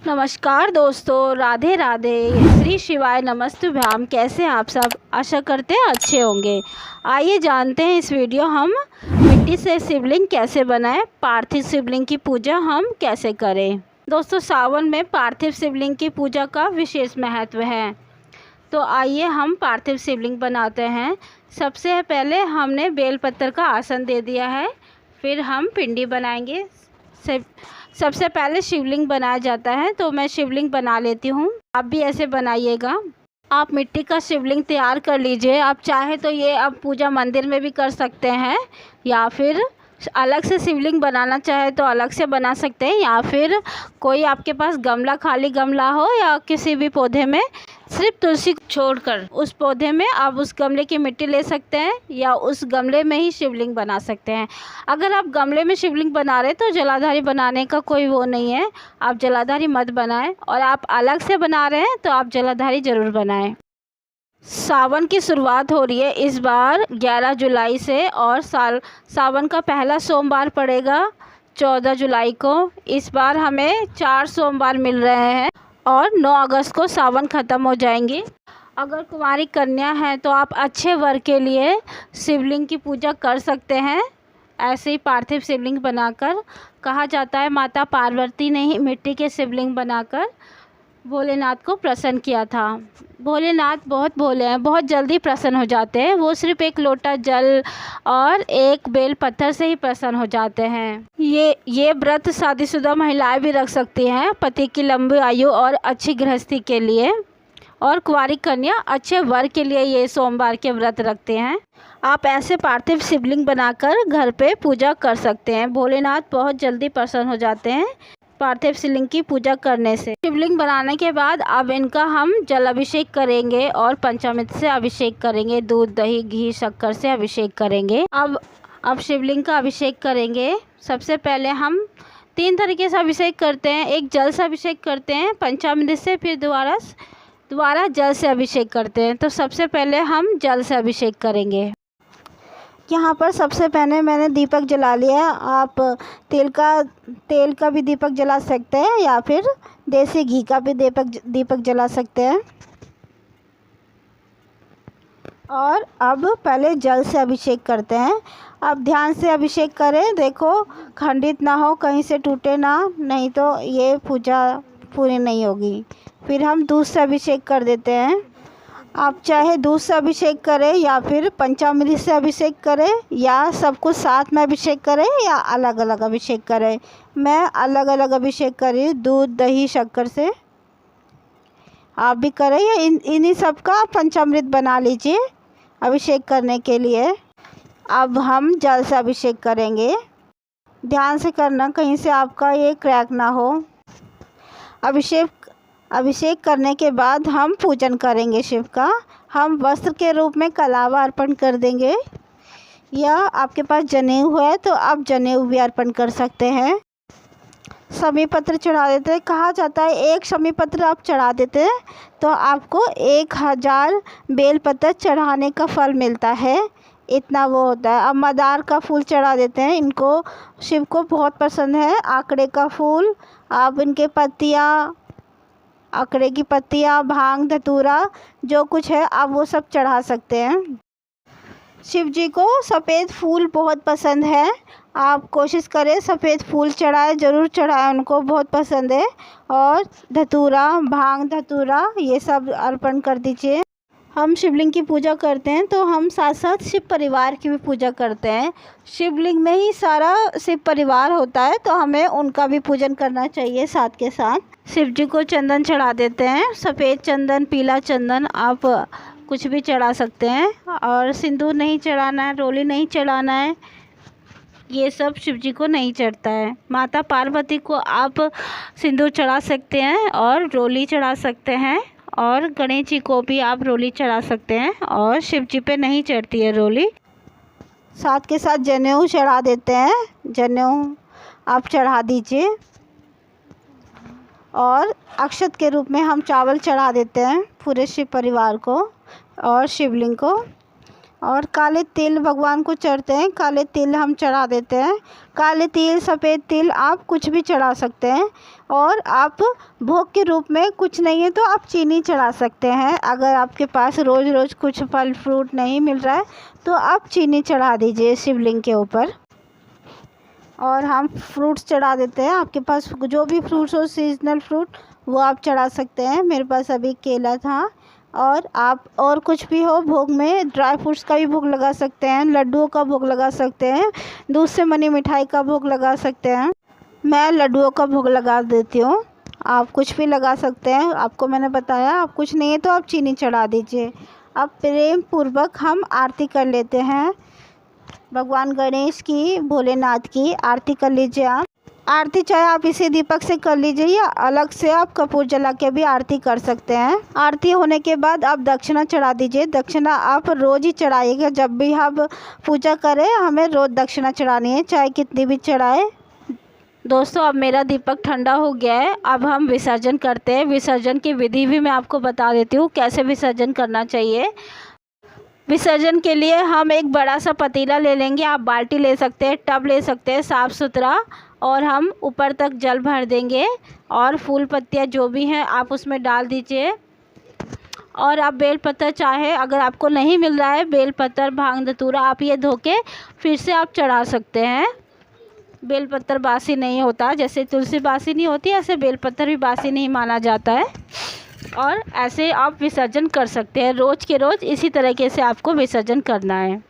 नमस्कार दोस्तों, राधे राधे, श्री शिवाय नमस्तुभ्याम। कैसे हैं आप सब? आशा करते हैं अच्छे होंगे। आइए जानते हैं इस वीडियो हम मिट्टी से शिवलिंग कैसे बनाएं, पार्थिव शिवलिंग की पूजा हम कैसे करें। दोस्तों, सावन में पार्थिव शिवलिंग की पूजा का विशेष महत्व है। तो आइए हम पार्थिव शिवलिंग बनाते हैं। सबसे पहले हमने बेलपत्र का आसन दे दिया है, फिर हम पिंडी बनाएंगे। सबसे पहले शिवलिंग बनाया जाता है, तो मैं शिवलिंग बना लेती हूँ। आप भी ऐसे बनाइएगा। आप मिट्टी का शिवलिंग तैयार कर लीजिए। आप चाहे तो ये अब पूजा मंदिर में भी कर सकते हैं, या फिर अलग से शिवलिंग बनाना चाहे तो अलग से बना सकते हैं, या फिर कोई आपके पास गमला, खाली गमला हो या किसी भी पौधे में सिर्फ तुलसी छोड़कर उस पौधे में आप उस गमले की मिट्टी ले सकते हैं, या उस गमले में ही शिवलिंग बना सकते हैं। अगर आप गमले में शिवलिंग बना रहे तो जलाधारी बनाने का कोई वो नहीं है, आप जलाधारी मत बनाएं। और आप अलग से बना रहे हैं तो आप जलाधारी ज़रूर बनाएं। सावन की शुरुआत हो रही है इस बार 11 जुलाई से, और सावन का पहला सोमवार पड़ेगा 14 जुलाई को। इस बार हमें 4 सोमवार मिल रहे हैं और 9 अगस्त को सावन ख़त्म हो जाएंगे। अगर कुंवारी कन्या है तो आप अच्छे वर के लिए शिवलिंग की पूजा कर सकते हैं। ऐसे ही पार्थिव शिवलिंग बनाकर, कहा जाता है माता पार्वती ने ही मिट्टी के शिवलिंग बनाकर भोलेनाथ को प्रसन्न किया था। भोलेनाथ बहुत भोले हैं, बहुत जल्दी प्रसन्न हो जाते हैं। वो सिर्फ एक लोटा जल और एक बेल पत्थर से ही प्रसन्न हो जाते हैं। ये व्रत शादीशुदा महिलाएं भी रख सकती हैं, पति की लंबी आयु और अच्छी गृहस्थी के लिए। और कुंवारी कन्या अच्छे वर के लिए ये सोमवार के व्रत रखते हैं। आप ऐसे पार्थिव शिवलिंग बनाकर घर पे पूजा कर सकते हैं। भोलेनाथ बहुत जल्दी प्रसन्न हो जाते हैं पार्थिव शिवलिंग की पूजा करने से। शिवलिंग बनाने के बाद अब इनका हम जल अभिषेक करेंगे और पंचामृत से अभिषेक करेंगे। दूध, दही, घी, शक्कर से अभिषेक करेंगे। अब शिवलिंग का अभिषेक करेंगे। सबसे पहले हम 3 तरीके से अभिषेक करते हैं। एक जल से अभिषेक करते हैं पंचामृत से, फिर दोबारा जल से अभिषेक करते हैं। तो सबसे पहले हम जल से अभिषेक करेंगे। यहाँ पर सबसे पहले मैंने दीपक जला लिया। आप तेल का भी दीपक जला सकते हैं, या फिर देसी घी का भी दीपक जला सकते हैं। और अब पहले जल से अभिषेक करते हैं। अब ध्यान से अभिषेक करें, देखो खंडित ना हो, कहीं से टूटे ना, नहीं तो ये पूजा पूरी नहीं होगी। फिर हम दूध से अभिषेक कर देते हैं। आप चाहे दूध से अभिषेक करें, या फिर पंचामृत से अभिषेक करें, या सब कुछ साथ में अभिषेक करें, या अलग अलग अभिषेक करें। मैं अलग अलग अभिषेक करी, दूध, दही, शक्कर से। आप भी करें, या इन्हीं सब का पंचामृत बना लीजिए अभिषेक करने के लिए। अब हम जल से अभिषेक करेंगे। ध्यान से करना, कहीं से आपका ये क्रैक ना हो। अभिषेक करने के बाद हम पूजन करेंगे शिव का। हम वस्त्र के रूप में कलावा अर्पण कर देंगे, या आपके पास जनेऊ है तो आप जनेऊ भी अर्पण कर सकते हैं। शमी पत्र चढ़ा देते हैं। कहा जाता है एक शमी पत्र आप चढ़ा देते हैं तो आपको 1000 बेलपत्र चढ़ाने का फल मिलता है। इतना वो होता है। अब मदार का फूल चढ़ा देते हैं। इनको शिव को बहुत पसंद है। आकड़े का फूल, आप इनके पत्तियाँ, आकड़े की पत्तियाँ, भांग, धतूरा, जो कुछ है आप वो सब चढ़ा सकते हैं। शिव जी को सफ़ेद फूल बहुत पसंद है। आप कोशिश करें सफ़ेद फूल चढ़ाएं, ज़रूर चढ़ाएं, उनको बहुत पसंद है। और धतूरा, भांग, धतूरा, ये सब अर्पण कर दीजिए। हम शिवलिंग की पूजा करते हैं तो हम साथ साथ शिव परिवार की भी पूजा करते हैं। शिवलिंग में ही सारा शिव परिवार होता है, तो हमें उनका भी पूजन करना चाहिए साथ के साथ। शिव जी को चंदन चढ़ा देते हैं। सफ़ेद चंदन, पीला चंदन, आप कुछ भी चढ़ा सकते हैं। और सिंदूर नहीं चढ़ाना है, रोली नहीं चढ़ाना है, ये सब शिव जी को नहीं चढ़ता है। माता पार्वती को आप सिंदूर चढ़ा सकते हैं और रोली चढ़ा सकते हैं, और गणेश जी को भी आप रोली चढ़ा सकते हैं, और शिव जी पे नहीं चढ़ती है रोली। साथ के साथ जनेऊ चढ़ा देते हैं। जनेऊ आप चढ़ा दीजिए। और अक्षत के रूप में हम चावल चढ़ा देते हैं पूरे शिव परिवार को और शिवलिंग को। और काले तिल भगवान को चढ़ते हैं, काले तिल हम चढ़ा देते हैं। काले तिल, सफ़ेद तिल, आप कुछ भी चढ़ा सकते हैं। और आप भोग के रूप में कुछ नहीं है तो आप चीनी चढ़ा सकते हैं। अगर आपके पास रोज़ रोज़ कुछ फल फ्रूट नहीं मिल रहा है तो आप चीनी चढ़ा दीजिए शिवलिंग के ऊपर। और हम फ्रूट्स चढ़ा देते हैं। आपके पास जो भी फ्रूट्स हो, सीजनल फ्रूट, वो आप चढ़ा सकते हैं। मेरे पास अभी केला था। और आप और कुछ भी हो भोग में, ड्राई फ्रूट्स का भी भोग लगा सकते हैं, लड्डुओं का भोग लगा सकते हैं, दूध से बनी मिठाई का भोग लगा सकते हैं। मैं लड्डुओं का भोग लगा देती हूँ, आप कुछ भी लगा सकते हैं। आपको मैंने बताया, आप कुछ नहीं है तो आप चीनी चढ़ा दीजिए। अब प्रेम पूर्वक हम आरती कर लेते हैं। भगवान गणेश की, भोलेनाथ की आरती कर लीजिए। आप आरती चाहे आप इसी दीपक से कर लीजिए या अलग से आप कपूर जला के भी आरती कर सकते हैं। आरती होने के बाद आप दक्षिणा चढ़ा दीजिए। दक्षिणा आप रोज़ ही चढ़ाइएगा, जब भी आप पूजा करें हमें रोज़ दक्षिणा चढ़ानी है, चाहे कितनी भी चढ़ाए। दोस्तों, अब मेरा दीपक ठंडा हो गया है, अब हम विसर्जन करते हैं। विसर्जन की विधि भी मैं आपको बता देती हूँ कैसे विसर्जन करना चाहिए। विसर्जन के लिए हम एक बड़ा सा पतीला ले लेंगे, आप बाल्टी ले सकते हैं, टब ले सकते हैं साफ़ सुथरा, और हम ऊपर तक जल भर देंगे और फूल पत्तियाँ जो भी हैं आप उसमें डाल दीजिए। और आप बेलपत्र चाहे, अगर आपको नहीं मिल रहा है बेलपत्र, भांग धतूरा, आप ये धो के फिर से आप चढ़ा सकते हैं। बेलपत्र बासी नहीं होता, जैसे तुलसी बासी नहीं होती ऐसे बेलपत्र भी बासी नहीं माना जाता है। और ऐसे आप विसर्जन कर सकते हैं, रोज़ के रोज़ इसी तरीके से आपको विसर्जन करना है।